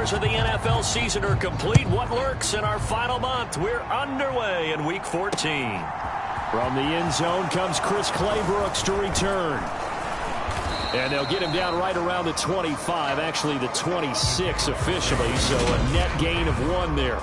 quarters of the NFL season are complete. What lurks in our final month? We're underway in Week 14. From the end zone comes Chris Claybrooks to return. And they'll get him down right around the 25, actually the 26 officially, so a net gain of 1 there.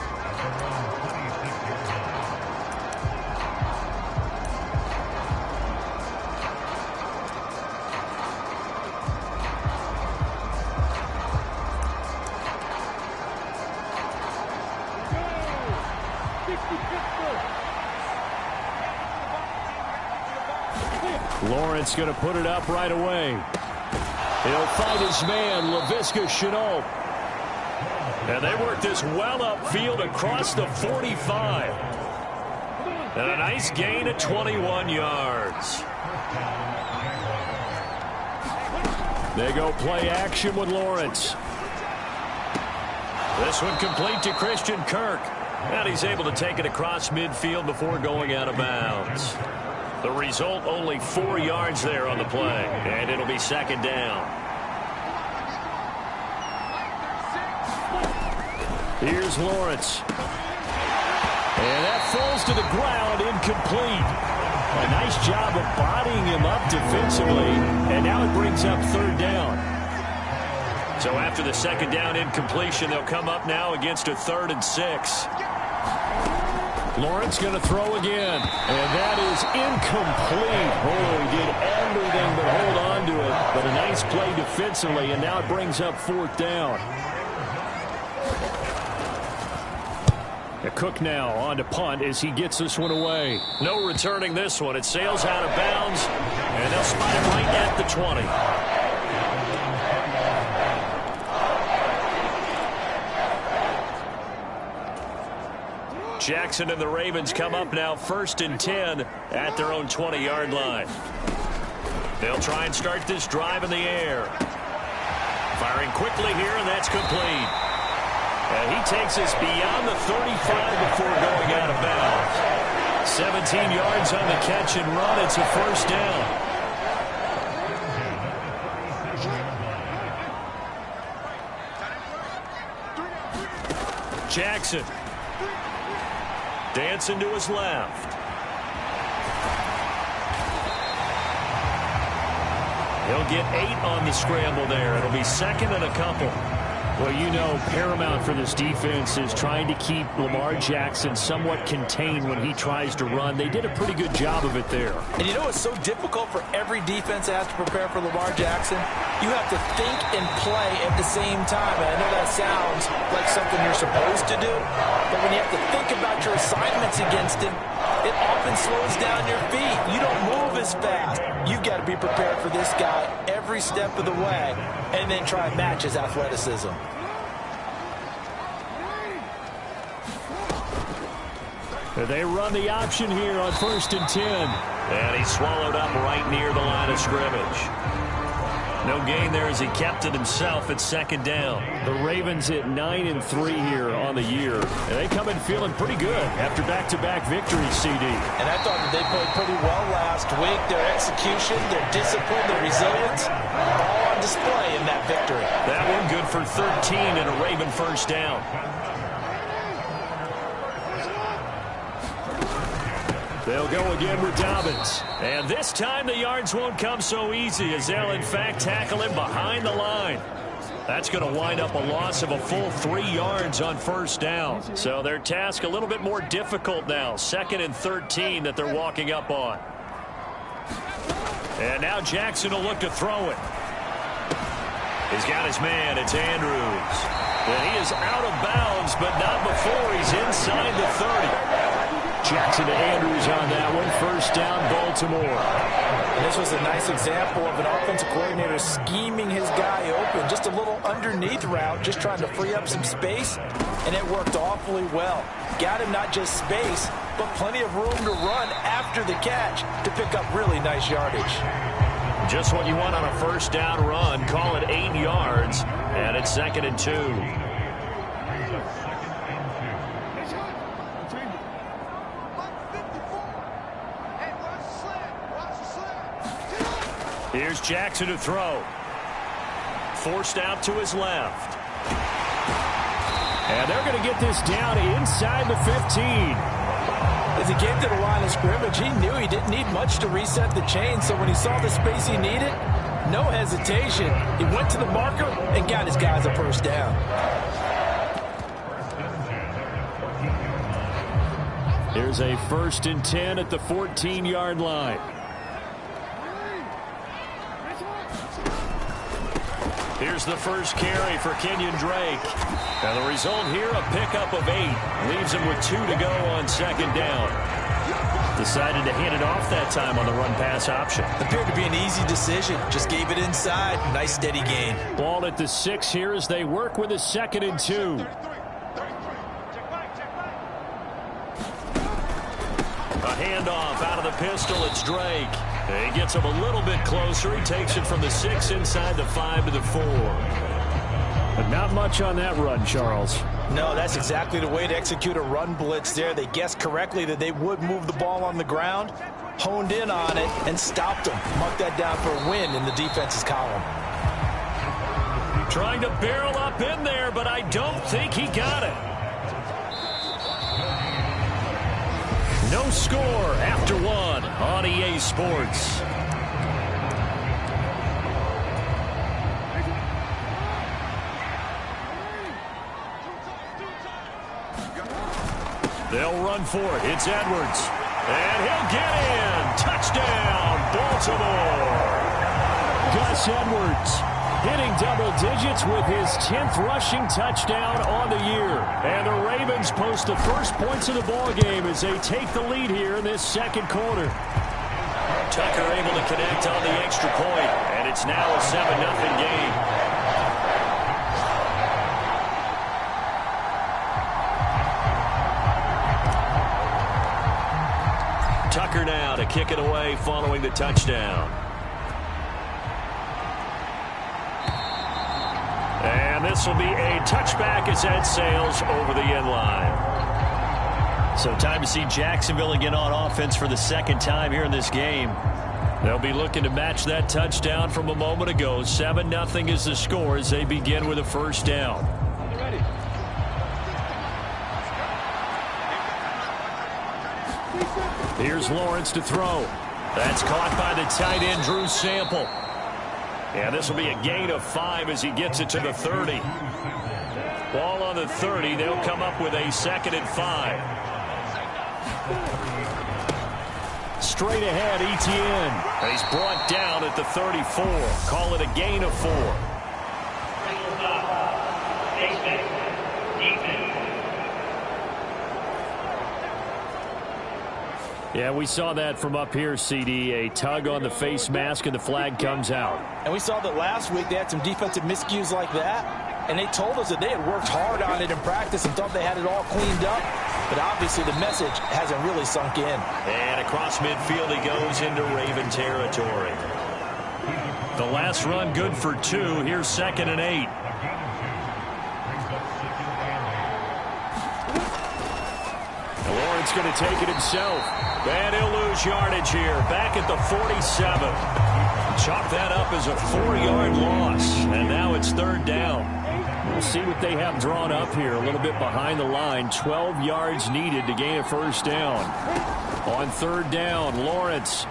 Lawrence going to put it up right away. He'll find his man, Laviska Shenault. And they work this well upfield across the 45. And a nice gain of 21 yards. They go play action with Lawrence. This one complete to Christian Kirk. And he's able to take it across midfield before going out of bounds. The result, only 4 yards there on the play. And it'll be second down. Here's Lawrence. And that falls to the ground, incomplete. A nice job of bodying him up defensively. And now it brings up third down. So after the second down incompletion, they'll come up now against a 3rd and 6. Lawrence going to throw again. And that is incomplete. Oh, he did everything but hold on to it. But a nice play defensively, and now it brings up 4th down. Cook now on to punt as he gets this one away. No returning this one. It sails out of bounds, and they'll spot it right at the 20. Jackson and the Ravens come up now 1st and 10 at their own 20-yard line. They'll try and start this drive in the air. Firing quickly here, and that's complete. And he takes us beyond the 35 before going out of bounds. 17 yards on the catch and run. It's a 1st down. Jackson. Dancing to his left. He'll get 8 on the scramble there. It'll be 2nd and a couple. Well, you know, paramount for this defense is trying to keep Lamar Jackson somewhat contained when he tries to run. They did a pretty good job of it there. And you know it's so difficult for every defense that has to prepare for Lamar Jackson? You have to think and play at the same time. And I know that sounds like something you're supposed to do, but when you have to think about your assignments against him, it often slows down your feet. You don't move as fast. You've got to be prepared for this guy every step of the way and then try and match his athleticism. They run the option here on 1st and 10. And he's swallowed up right near the line of scrimmage. No gain there as he kept it himself at 2nd down. The Ravens at 9-3 here on the year. And they come in feeling pretty good after back-to-back victories, CD. And I thought that they played pretty well last week. Their execution, their discipline, their resilience, all on display in that victory. That one good for 13 and a Raven 1st down. They'll go again with Dobbins. And this time the yards won't come so easy as they'll in fact tackle him behind the line. That's going to wind up a loss of a full 3 yards on 1st down. So their task a little bit more difficult now. 2nd and 13 that they're walking up on. And now Jackson will look to throw it. He's got his man. It's Andrews. And he is out of bounds, but not before he's inside the 30. Jackson to Andrews on that one. 1st down, Baltimore. And this was a nice example of an offensive coordinator scheming his guy open. Just a little underneath route, just trying to free up some space, and it worked awfully well. Got him not just space, but plenty of room to run after the catch to pick up really nice yardage. Just what you want on a 1st down run. Call it 8 yards, and it's 2nd and 2. Here's Jackson to throw. Forced out to his left. And they're going to get this down inside the 15. As he came to the line of scrimmage, he knew he didn't need much to reset the chain. So when he saw the space he needed, no hesitation. He went to the marker and got his guys a first down. Here's a 1st and 10 at the 14-yard line. Here's the first carry for Kenyon Drake. And the result here, a pickup of 8. Leaves him with 2 to go on 2nd down. Decided to hand it off that time on the run-pass option. Appeared to be an easy decision. Just gave it inside. Nice steady gain. Ball at the 6 here as they work with a 2nd and 2. A handoff out of the pistol. It's Drake. He gets him a little bit closer. He takes it from the 6 inside the 5 to the 4. But not much on that run, Charles. No, that's exactly the way to execute a run blitz there. They guessed correctly that they would move the ball on the ground, honed in on it, and stopped them. Mark that down for a win in the defense's column. Trying to barrel up in there, but I don't think he got it. No score after 1 on EA Sports. They'll run for it. It's Edwards. And he'll get in. Touchdown, Baltimore. Gus Edwards hitting double digits with his 10th rushing touchdown on the year. And the Ravens post the first points of the ballgame as they take the lead here in this 2nd quarter. Tucker able to connect on the extra point, and it's now a 7-0 game. Tucker now to kick it away following the touchdown. And this will be a touchback as Ed sails over the end line. So time to see Jacksonville again on offense for the 2nd time here in this game. They'll be looking to match that touchdown from a moment ago. 7-0 is the score as they begin with a first down. Here's Lawrence to throw. That's caught by the tight end, Drew Sample. And this will be a gain of 5 as he gets it to the 30. Ball on the 30. They'll come up with a 2nd and 5. Straight ahead, Etienne. And he's brought down at the 34. Call it a gain of 4. Yeah, we saw that from up here, CD. A tug on the face mask, and the flag comes out. And we saw that last week they had some defensive miscues like that, and they told us that they had worked hard on it in practice and thought they had it all cleaned up. But obviously the message hasn't really sunk in. And across midfield he goes into Raven territory. The last run good for 2. Here's 2nd and 8. Lawrence going to take it himself. And he'll lose yardage here. Back at the 47. Chalk that up as a 4-yard loss. And now it's 3rd down. We'll see what they have drawn up here. A little bit behind the line. 12 yards needed to gain a first down. On 3rd down, Lawrence.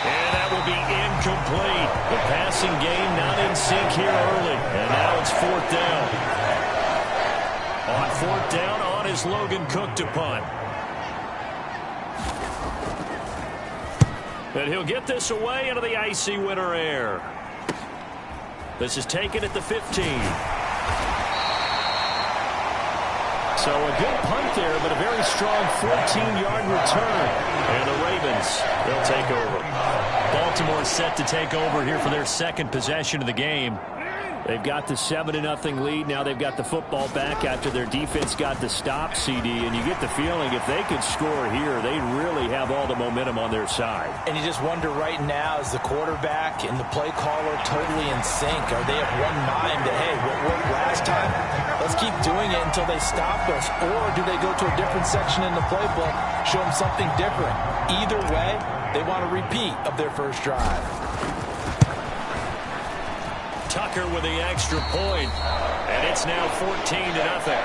And that will be incomplete. The passing game not in sync here early. And now it's 4th down. On 4th down, on is Logan Cook to punt. And he'll get this away into the icy winter air. This is taken at the 15. So a good punt there, but a very strong 14-yard return. And the Ravens, they'll take over. Baltimore set to take over here for their 2nd possession of the game. They've got the 7-0 lead. Now they've got the football back after their defense got the stop, CD. And you get the feeling if they could score here, they really have all the momentum on their side. And you just wonder right now, is the quarterback and the play caller totally in sync? Are they of one mind that, hey, what worked last time, let's keep doing it until they stop us? Or do they go to a different section in the playbook, show them something different? Either way, they want a repeat of their first drive. Tucker with the extra point, and it's now 14-0.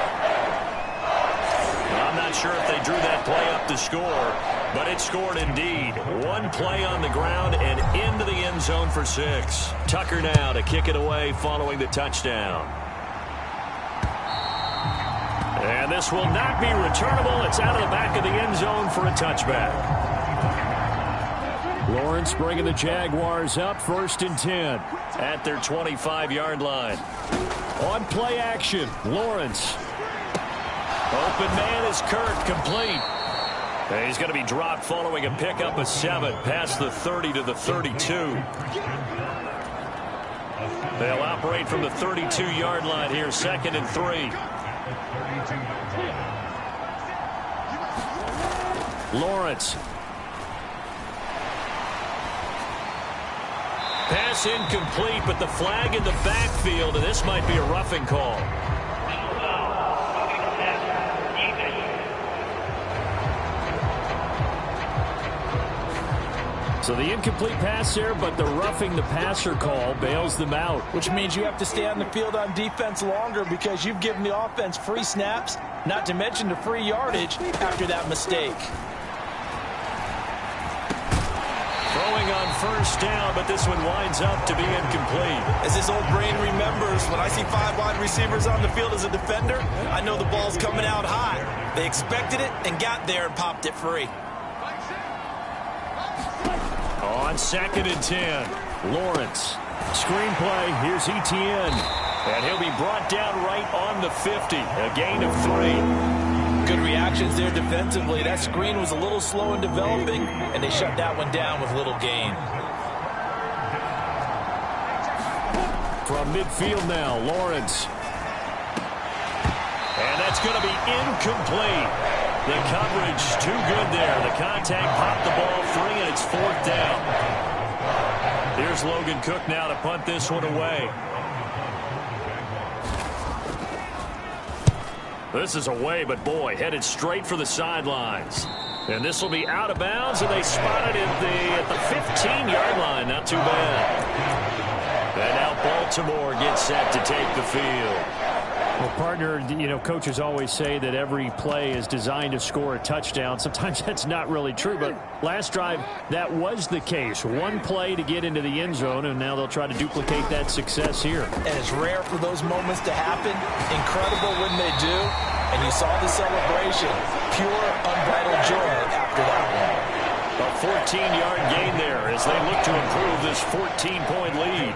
I'm not sure if they drew that play up to score, but it scored indeed. One play on the ground and into the end zone for 6. Tucker now to kick it away following the touchdown. And this will not be returnable. It's out of the back of the end zone for a touchback. Lawrence bringing the Jaguars up, 1st and 10. At their 25-yard line. On play action, Lawrence. Open man is Kirk, complete. And he's going to be dropped following a pickup of 7 past the 30 to the 32. They'll operate from the 32-yard line here, 2nd and 3. Lawrence. Pass incomplete, but the flag in the backfield, and this might be a roughing call. So the incomplete pass there, but the roughing the passer call bails them out. Which means you have to stay on the field on defense longer because you've given the offense free snaps, not to mention the free yardage after that mistake. Throwing on 1st down, but this one winds up to be incomplete. As this old brain remembers, when I see 5 wide receivers on the field as a defender, I know the ball's coming out hot. They expected it and got there and popped it free. On 2nd and 10. Lawrence. Screenplay. Here's Etienne. And he'll be brought down right on the 50. A gain of 3. Good reactions there defensively. That screen was a little slow in developing, and they shut that one down with little gain. From midfield now, Lawrence. And that's going to be incomplete. The coverage too good there. The contact popped the ball free, and it's 4th down. Here's Logan Cook now to punt this one away. This is away, but boy, headed straight for the sidelines. And this will be out of bounds, and they spotted it at the 15-yard line. Not too bad. And now Baltimore gets set to take the field. Well, partner, you know, coaches always say that every play is designed to score a touchdown. Sometimes that's not really true, but last drive, that was the case. One play to get into the end zone, and now they'll try to duplicate that success here. And it's rare for those moments to happen. Incredible when they do. And you saw the celebration. Pure, unbridled joy after that one. A 14-yard gain there as they look to improve this 14-point lead.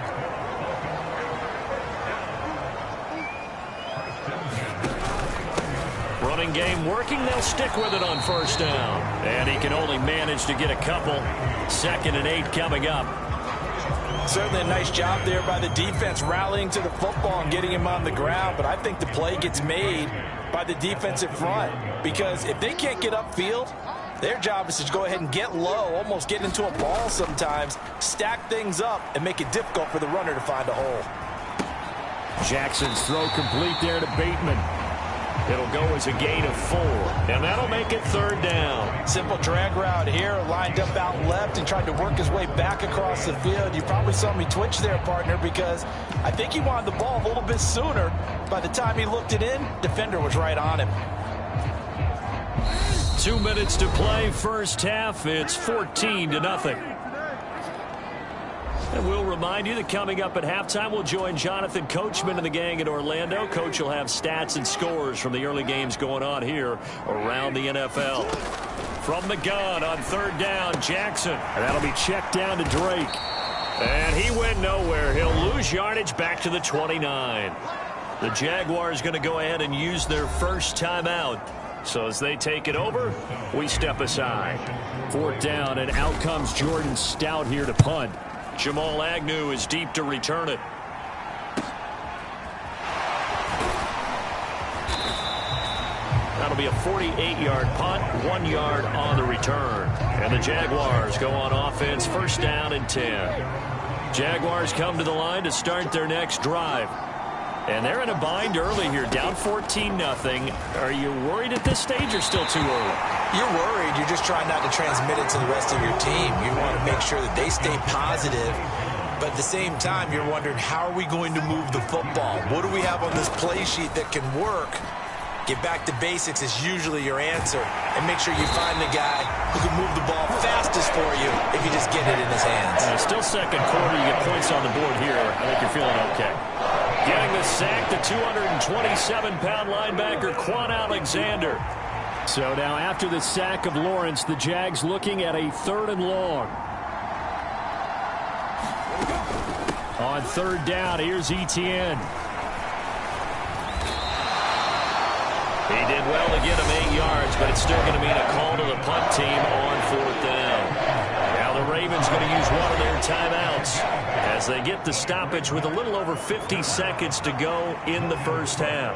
Running game working. They'll stick with it on 1st down. And he can only manage to get a couple. 2nd and 8 coming up. Certainly a nice job there by the defense rallying to the football and getting him on the ground. But I think the play gets made by the defensive front. Because if they can't get upfield, their job is to go ahead and get low, almost get into a ball sometimes, stack things up, and make it difficult for the runner to find a hole. Jackson's throw complete there to Bateman. It'll go as a gain of 4, and that'll make it 3rd down. Simple drag route here, lined up out left and tried to work his way back across the field. You probably saw me twitch there, partner, because I think he wanted the ball a little bit sooner. By the time he looked it in, defender was right on him. 2 minutes to play, 1st half. It's 14-0. And we'll remind you that coming up at halftime, we'll join Jonathan Coachman and the gang in Orlando. Coach will have stats and scores from the early games going on here around the NFL. From the gun on 3rd down, Jackson. And that'll be checked down to Drake. And he went nowhere. He'll lose yardage back to the 29. The Jaguars going to go ahead and use their first timeout. So as they take it over, we step aside. 4th down, and out comes Jordan Stout here to punt. Jamal Agnew is deep to return it. That'll be a 48-yard punt, 1 yard on the return. And the Jaguars go on offense, 1st down and 10. Jaguars come to the line to start their next drive. And they're in a bind early here, down 14-0. Are you worried at this stage or still too early? You're worried. You're just trying not to transmit it to the rest of your team. You want to make sure that they stay positive. But at the same time, you're wondering, how are we going to move the football? What do we have on this play sheet that can work? Get back to basics is usually your answer. And make sure you find the guy who can move the ball fastest for you if you just get it in his hands. Still second quarter. You get points on the board here. I think you're feeling okay. Getting the sack, the 227-pound linebacker, Quan Alexander. So now after the sack of Lawrence, the Jags looking at a 3rd and long. On 3rd down, here's Etienne. He did well to get him 8 yards, but it's still going to mean a call to the punt team on 4th down. Now the Ravens going to use one of their timeouts as they get the stoppage with a little over 50 seconds to go in the first half.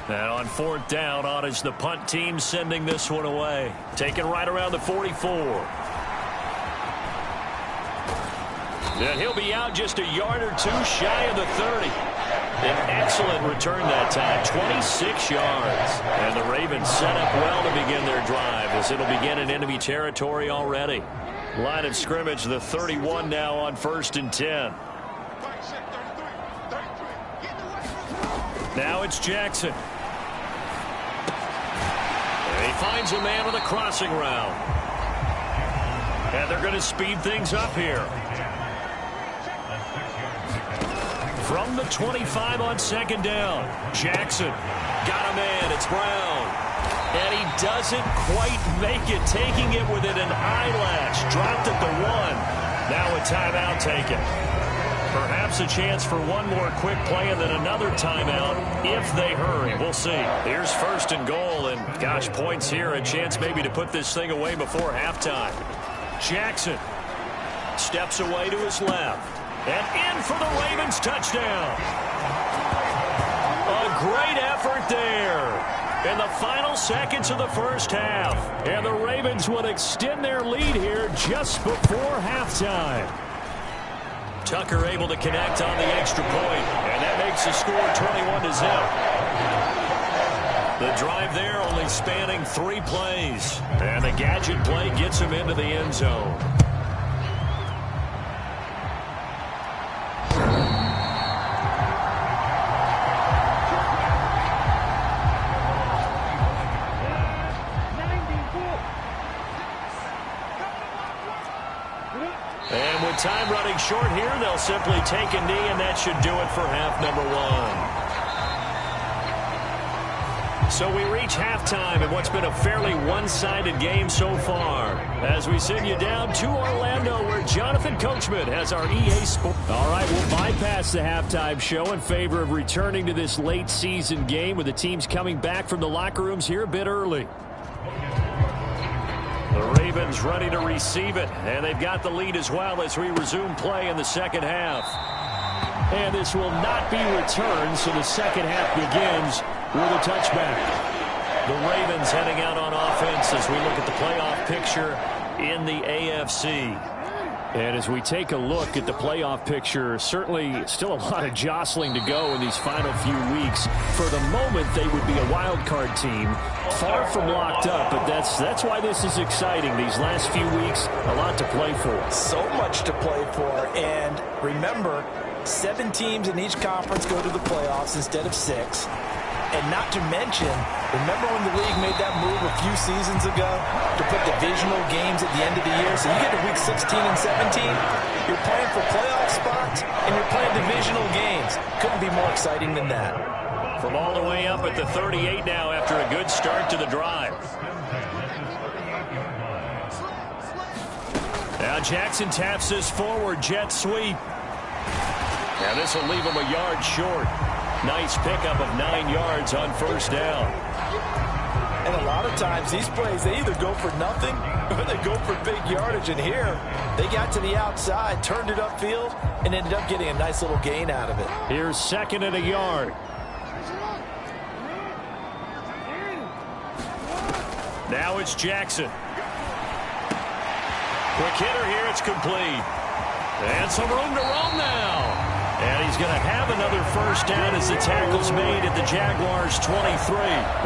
And on 4th down, on is the punt team sending this one away. Taken right around the 44. And he'll be out just a yard or 2 shy of the 30. An excellent return that time, 26 yards. And the Ravens set up well to begin their drive as it'll begin in enemy territory already. Line of scrimmage, the 31 now on 1st and 10. Now it's Jackson. And he finds a man with a crossing route. And they're going to speed things up here. From the 25 on 2nd down. Jackson got him in. It's Brown. And he doesn't quite make it, taking it within an eyelash. Dropped at the 1. Now a timeout taken. Perhaps a chance for one more quick play and then another timeout if they hurry. We'll see. Here's 1st and goal. And, gosh, points here. A chance maybe to put this thing away before halftime. Jackson steps away to his left. And in for the Ravens touchdown. A great effort there in the final seconds of the first half. And the Ravens would extend their lead here just before halftime. Tucker able to connect on the extra point. And that makes the score 21-0. The drive there only spanning 3 plays. And the gadget play gets him into the end zone. And with time running short here, they'll simply take a knee, and that should do it for half number 1. So we reach halftime in what's been a fairly one-sided game so far. As we send you down to Orlando, where Jonathan Coachman has our EA Sports. All right, we'll bypass the halftime show in favor of returning to this late-season game with the teams coming back from the locker rooms here a bit early. The Ravens ready to receive it, and they've got the lead as well as we resume play in the second half. And this will not be returned, so the second half begins with a touchback. The Ravens heading out on offense as we look at the playoff picture in the AFC. And as we take a look at the playoff picture, certainly still a lot of jostling to go in these final few weeks. For the moment, they would be a wild card team, far from locked up, but that's why this is exciting. These last few weeks, a lot to play for. So much to play for, and remember, 7 teams in each conference go to the playoffs instead of 6. And not to mention, remember when the league made that move a few seasons ago to put divisional games at the end of the year? So you get to week 16 and 17, you're playing for playoff spots, and you're playing divisional games. Couldn't be more exciting than that. From all the way up at the 38 now after a good start to the drive. Now Jackson taps this forward jet sweep. Now this will leave him a yard short. Nice pickup of 9 yards on 1st down. And a lot of times these plays, they either go for nothing or they go for big yardage. And here, they got to the outside, turned it upfield, and ended up getting a nice little gain out of it. Here's 2nd and a yard. Now it's Jackson. Quick hitter here, it's complete. And some room to roam now. And he's going to have another first down as the tackle's made at the Jaguars' 23.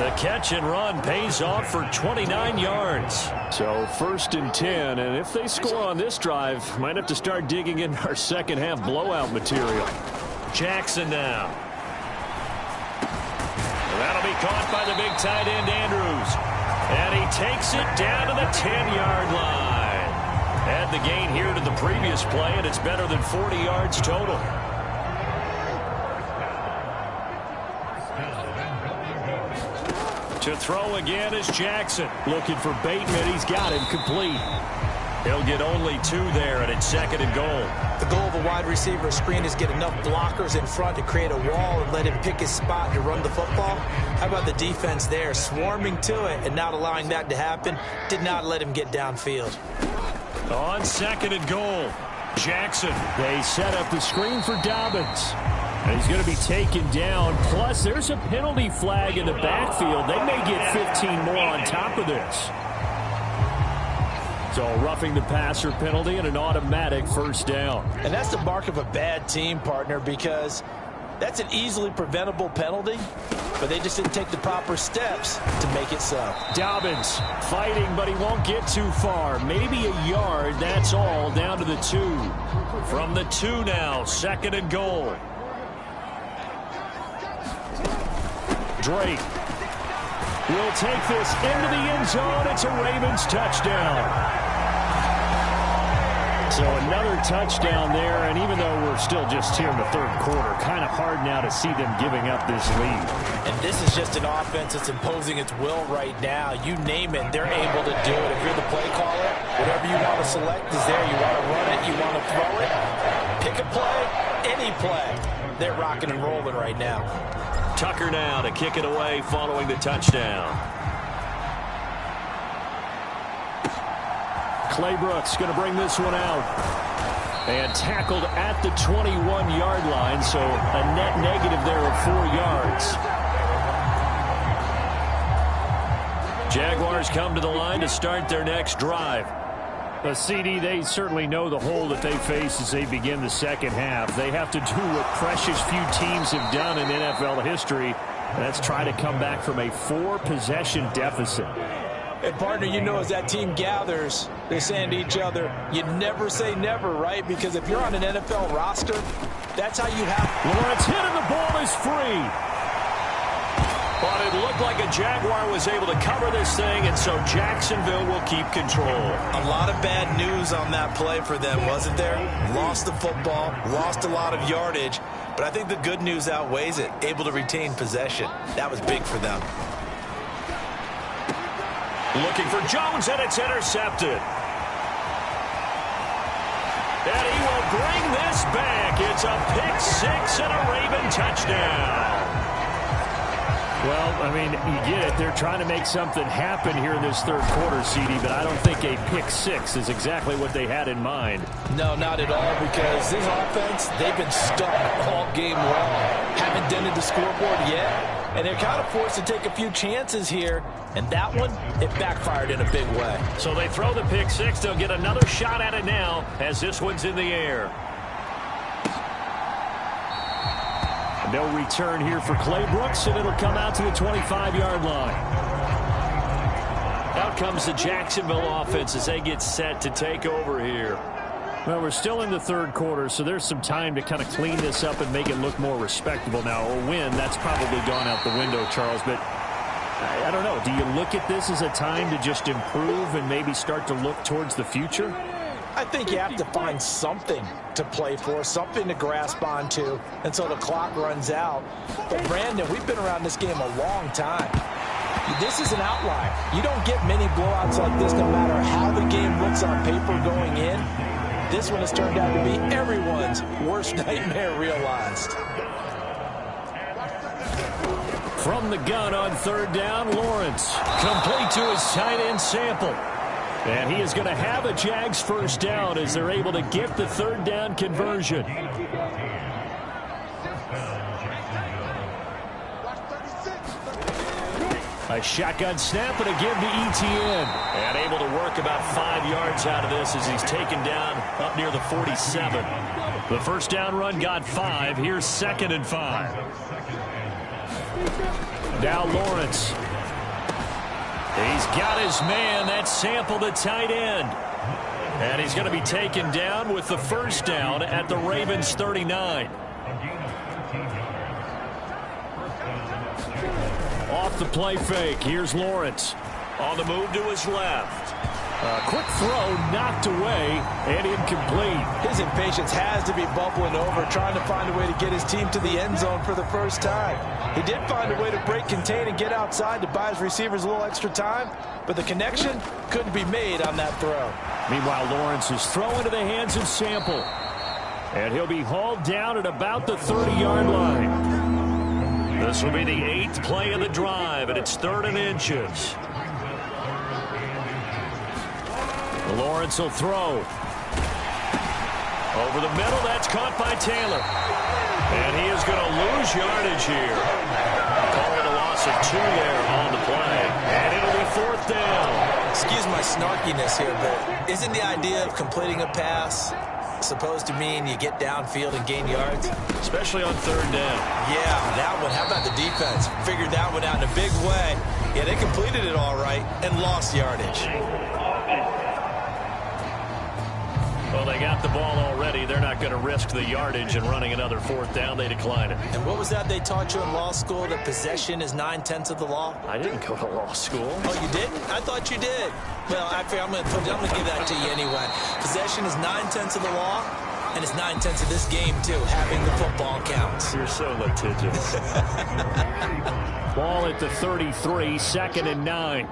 The catch and run pays off for 29 yards. So 1st and 10, and if they score on this drive, might have to start digging in our second half blowout material. Jackson now. That'll be caught by the big tight end, Andrews. And he takes it down to the 10-yard line. Add the gain here to the previous play, and it's better than 40 yards total. To throw again is Jackson. Looking for Bateman. He's got him complete. He'll get only 2 there, and it's 2nd and goal. The goal of a wide receiver screen is get enough blockers in front to create a wall and let him pick his spot to run the football. How about the defense there, swarming to it and not allowing that to happen? Did not let him get downfield. On 2nd and goal, Jackson. They set up the screen for Dobbins. And he's going to be taken down. Plus, there's a penalty flag in the backfield. They may get 15 more on top of this. So roughing the passer penalty and an automatic first down. And that's the mark of a bad team, partner, because that's an easily preventable penalty, but they just didn't take the proper steps to make it so. Dobbins fighting, but he won't get too far. Maybe a yard, that's all, down to the 2. From the 2 now, 2nd and goal. Drake will take this into the end zone. It's a Ravens touchdown. So another touchdown there, and even though we're still just here in the 3rd quarter, kind of hard now to see them giving up this lead. And this is just an offense that's imposing its will right now. You name it, they're able to do it. If you're the play caller, whatever you want to select is there. You want to run it, you want to throw it, pick a play, any play. They're rocking and rolling right now. Tucker now to kick it away following the touchdown. Claybrook's going to bring this one out. And tackled at the 21-yard line, so a net negative there of 4 yards. Jaguars come to the line to start their next drive. The CD, they certainly know the hole that they face as they begin the second half. They have to do what precious few teams have done in NFL history. That's try to come back from a 4-possession deficit. And, partner, you know, as that team gathers, they're saying to each other, you never say never, right? Because if you're on an NFL roster, that's how you have. Lawrence hit and the ball is free. But it looked like a Jaguar was able to cover this thing, and so Jacksonville will keep control. A lot of bad news on that play for them, wasn't there? Lost the football, lost a lot of yardage, but I think the good news outweighs it. Able to retain possession. That was big for them. Looking for Jones, and it's intercepted. And he will bring this back. It's a pick-6 and a Raven touchdown. Well, I mean, you get it. They're trying to make something happen here in this 3rd quarter, CD, but I don't think a pick-6 is exactly what they had in mind. No, not at all, because this offense, they've been stuck all game long. Haven't dented the scoreboard yet, and they're kind of forced to take a few chances here, and that one, it backfired in a big way. So they throw the pick-6. They'll get another shot at it now as this one's in the air. No return here for Claybrooks, and it'll come out to the 25-yard line. Out comes the Jacksonville offense as they get set to take over here. Well, we're still in the 3rd quarter, so there's some time to kind of clean this up and make it look more respectable now. A win, that's probably gone out the window, Charles, but I don't know. Do you look at this as a time to just improve and maybe start to look towards the future? I think you have to find something to play for, something to grasp onto until the clock runs out. But, Brandon, we've been around this game a long time. This is an outlier. You don't get many blowouts like this no matter how the game looks on paper going in. This one has turned out to be everyone's worst nightmare realized. From the gun on 3rd down, Lawrence. Complete to his tight end Sample. And he is going to have a Jags first down as they're able to get the 3rd down conversion. A shotgun snap and a give to Etienne. And able to work about 5 yards out of this as he's taken down up near the 47. The first down run got 5. Here's 2nd and 5. Now Lawrence. He's got his man. That's Sample, the tight end. And he's going to be taken down with the first down at the Ravens 39. Off the play fake. Here's Lawrence. On the move to his left. A quick throw knocked away and incomplete. His impatience has to be bubbling over, trying to find a way to get his team to the end zone for the first time. He did find a way to break contain and get outside to buy his receivers a little extra time, but the connection couldn't be made on that throw. Meanwhile, Lawrence is thrown into the hands of Sample. And he'll be hauled down at about the 30-yard line. This will be the 8th play of the drive, and it's 3rd and inches. Lawrence will throw. Over the middle, that's caught by Taylor. And he is going to lose yardage here. Call it a loss of 2 there on the play. And it'll be 4th down. Excuse my snarkiness here, but isn't the idea of completing a pass supposed to mean you get downfield and gain yards? Especially on 3rd down. Yeah, that one. How about the defense? Figured that one out in a big way. Yeah, they completed it all right and lost yardage. Well, they got the ball already. They're not going to risk the yardage and running another 4th down. They decline it. And what was that they taught you in law school, that possession is 9/10 of the law? I didn't go to law school. Oh, you didn't? I thought you did. Well, actually, I'm going to give that to you anyway. Possession is 9/10 of the law, and it's 9/10 of this game, too. Having the football counts. You're so litigious. Ball at the 33, 2nd and 9.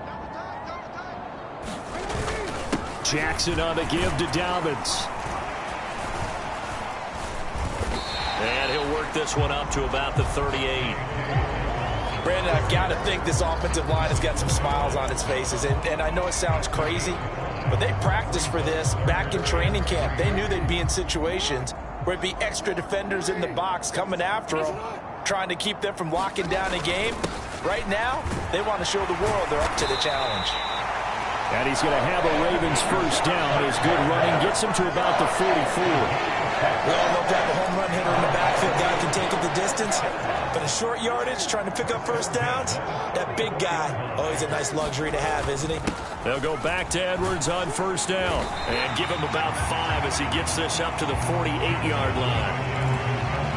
Jackson on the give to Dobbins. And he'll work this one up to about the 38. Brandon, I've got to think this offensive line has got some smiles on its faces. And I know it sounds crazy, but they practiced for this back in training camp. They knew they'd be in situations where it'd be extra defenders in the box coming after them, trying to keep them from locking down a game. Right now, they want to show the world they're up to the challenge. And he's going to have a Ravens first down. His good running gets him to about the 44. We all love to have a home run hitter in the backfield. Guy can take it the distance. But in short yardage, trying to pick up first downs, that big guy, oh, he's a nice luxury to have, isn't he? They'll go back to Edwards on first down. And give him about 5 as he gets this up to the 48-yard line.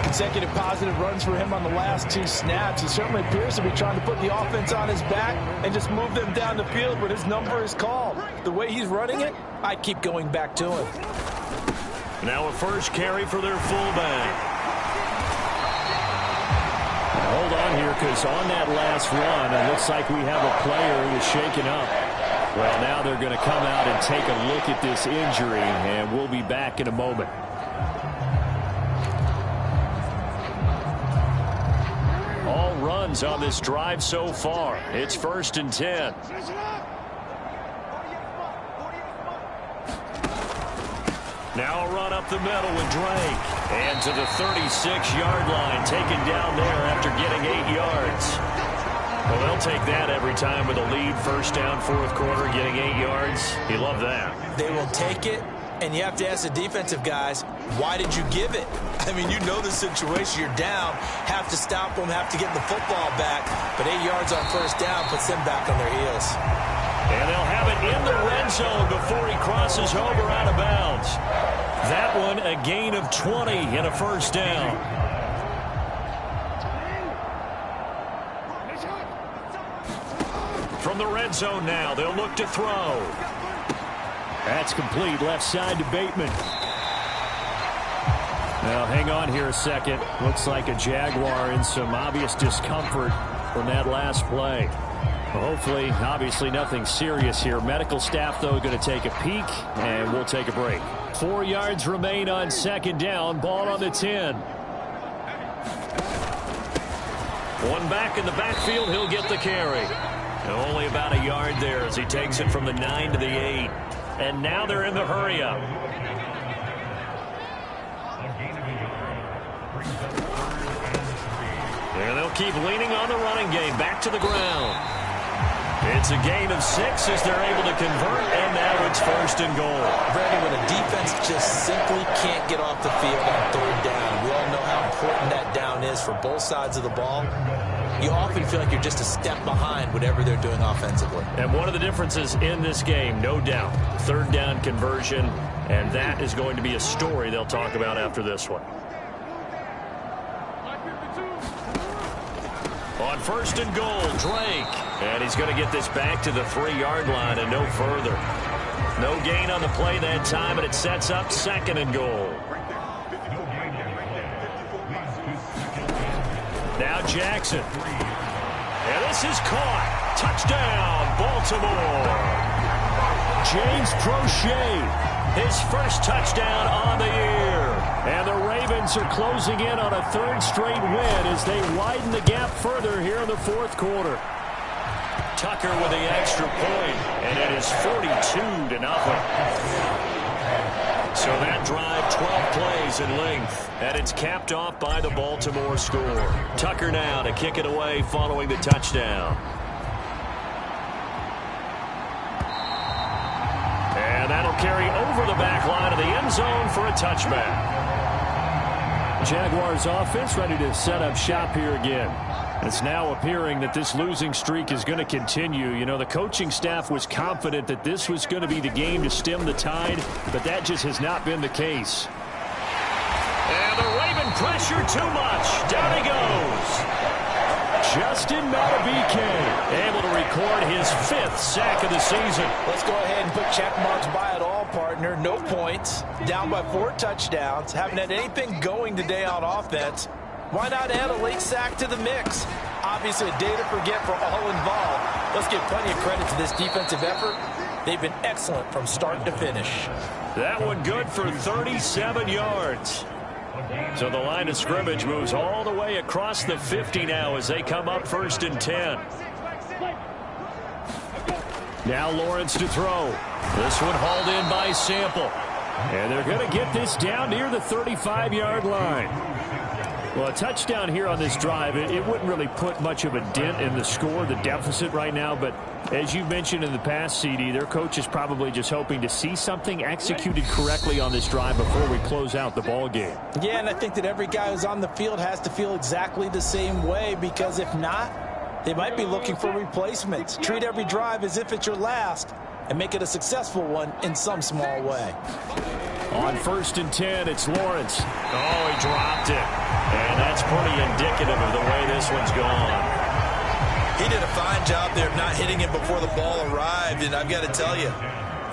Consecutive positive runs for him on the last 2 snaps. He certainly appears to be trying to put the offense on his back and just move them down the field when his number is called. The way he's running it, I keep going back to him. Now a first carry for their fullback. Hold on here, because on that last run, it looks like we have a player who is shaken up. Well, now they're going to come out and take a look at this injury, and we'll be back in a moment. All runs on this drive so far. It's 1st and 10. Now a run up the middle with Drake. And to the 36-yard line, taken down there after getting 8 yards. Well, they'll take that every time with a lead. First down, 4th quarter, getting 8 yards. You love that. They will take it, and you have to ask the defensive guys, why did you give it? I mean, you know the situation. You're down, have to stop them, have to get the football back. But 8 yards on first down puts them back on their heels. And they'll have it in the red zone before he crosses over out of bounds. That one a gain of 20 and a first down. From the red zone now, they'll look to throw. That's complete, left side to Bateman. Now, hang on here a second. Looks like a Jaguar in some obvious discomfort from that last play. Well, hopefully, obviously nothing serious here. Medical staff, though, going to take a peek, and we'll take a break. 4 yards remain on 2nd down. Ball on the 10. One back in the backfield, he'll get the carry. Only about a yard there as he takes it from the 9 to the 8. And now they're in the hurry-up. And they'll keep leaning on the running game. Back to the ground. It's a gain of 6 as they're able to convert, and now it's 1st and goal. Brandon, when a defense just simply can't get off the field on 3rd down, we all know how important that down is for both sides of the ball. You often feel like you're just a step behind whatever they're doing offensively. And one of the differences in this game, no doubt, 3rd down conversion, and that is going to be a story they'll talk about after this one. On 1st and goal, Drake. And he's going to get this back to the 3-yard line and no further. No gain on the play that time, and it sets up 2nd and goal. Now Jackson. And this is caught. Touchdown, Baltimore. James Prochet. His first touchdown on the year. And the Ravens are closing in on a 3rd straight win as they widen the gap further here in the 4th quarter. Tucker with the extra point, and it is 42-0. So that drive, 12 plays in length, and it's capped off by the Baltimore score. Tucker now to kick it away following the touchdown. And that'll carry over the back line of the end zone for a touchback. Jaguars offense ready to set up shop here again. It's now appearing that this losing streak is going to continue. You know, the coaching staff was confident that this was going to be the game to stem the tide, but that just has not been the case. And the Raven pressure too much. Down he goes. Justin Madubuike able to record his 5th sack of the season. Let's go ahead and put check marks by it all, partner. No points. Down by 4 touchdowns. Haven't had anything going today on offense. Why not add a late sack to the mix? Obviously a day to forget for all involved. Let's give plenty of credit to this defensive effort. They've been excellent from start to finish. That one good for 37 yards. So the line of scrimmage moves all the way across the 50 now as they come up 1st and 10. Now Lawrence to throw. This one hauled in by Sample. And they're going to get this down near the 35-yard line. Well, a touchdown here on this drive, it wouldn't really put much of a dent in the score, the deficit right now. But as you mentioned in the past, CD, their coach is probably just hoping to see something executed correctly on this drive before we close out the ball game. Yeah, and I think that every guy who's on the field has to feel exactly the same way, because if not, they might be looking for replacements. Treat every drive as if it's your last and make it a successful one in some small way. On 1st and 10, it's Lawrence. Oh, he dropped it. And that's pretty indicative of the way this one's gone. He did a fine job there of not hitting it before the ball arrived, and I've got to tell you,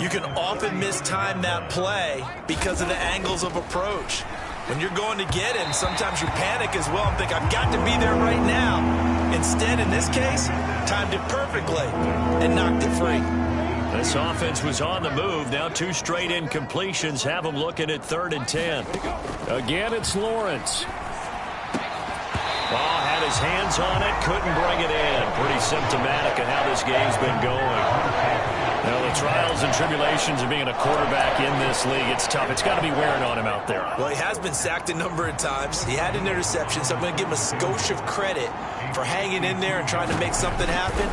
you can often mistime that play because of the angles of approach. When you're going to get him, sometimes you panic as well and think, I've got to be there right now. Instead, in this case, timed it perfectly and knocked it free. This offense was on the move. Now 2 straight incompletions have them looking at 3rd and 10. Again, it's Lawrence. Oh, had his hands on it, couldn't bring it in. Pretty symptomatic of how this game's been going. Now, the trials and tribulations of being a quarterback in this league, it's tough. It's got to be wearing on him out there. Well, he has been sacked a number of times. He had an interception, so I'm going to give him a skosh of credit for hanging in there and trying to make something happen,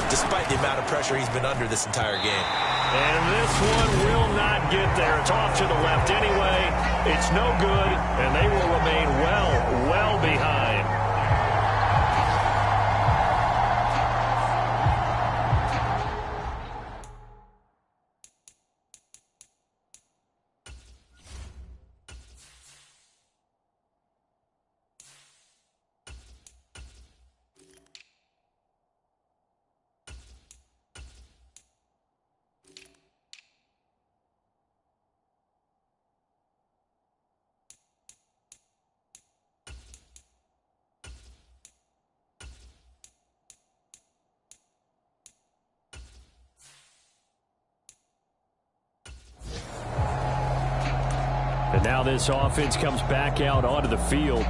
despite the amount of pressure he's been under this entire game. And this one will not get there. It's off to the left anyway. It's no good, and they will remain well behind. And now this offense comes back out onto the field.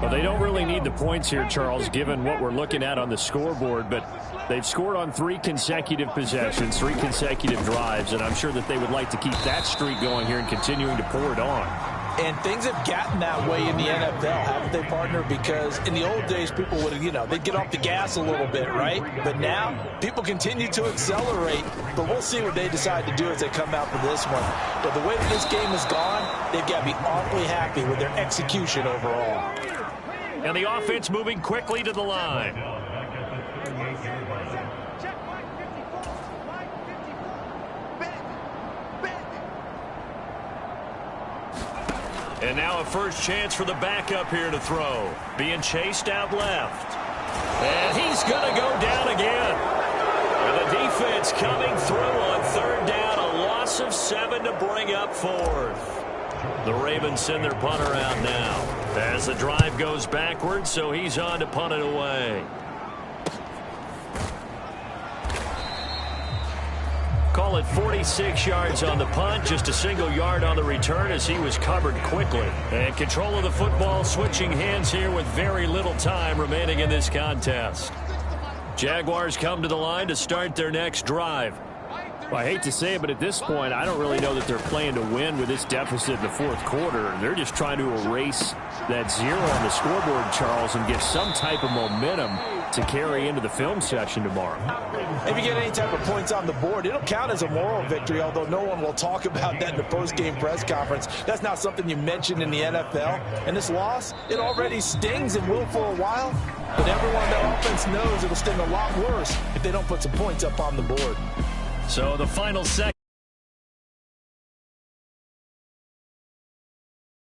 Well, they don't really need the points here, Charles, given what we're looking at on the scoreboard. But they've scored on 3 consecutive possessions, 3 consecutive drives, and I'm sure that they would like to keep that streak going here and continuing to pour it on. And things have gotten that way in the NFL, haven't they, partner? Because in the old days, people would, they'd get off the gas a little bit, right? But now, people continue to accelerate. But we'll see what they decide to do as they come out for this one. But the way that this game has gone, they've got to be awfully happy with their execution overall. And the offense moving quickly to the line. And now a first chance for the backup here to throw. Being chased out left. And he's going to go down again. And the defense coming through on third down. A loss of 7 to bring up fourth. The Ravens send their punter out now. As the drive goes backwards, so he's on to punt it away. Call it 46 yards on the punt, just a single yard on the return as he was covered quickly. And control of the football switching hands here with very little time remaining in this contest. Jaguars come to the line to start their next drive. Well, I hate to say it, but at this point, I don't really know that they're playing to win with this deficit in the fourth quarter. They're just trying to erase that 0 on the scoreboard, Charles, and get some type of momentum to carry into the film session tomorrow. If you get any type of points on the board, it'll count as a moral victory, although no one will talk about that in the post-game press conference. That's not something you mentioned in the NFL. And this loss, it already stings and will for a while, but everyone on their offense knows it'll sting a lot worse if they don't put some points up on the board. So the final second.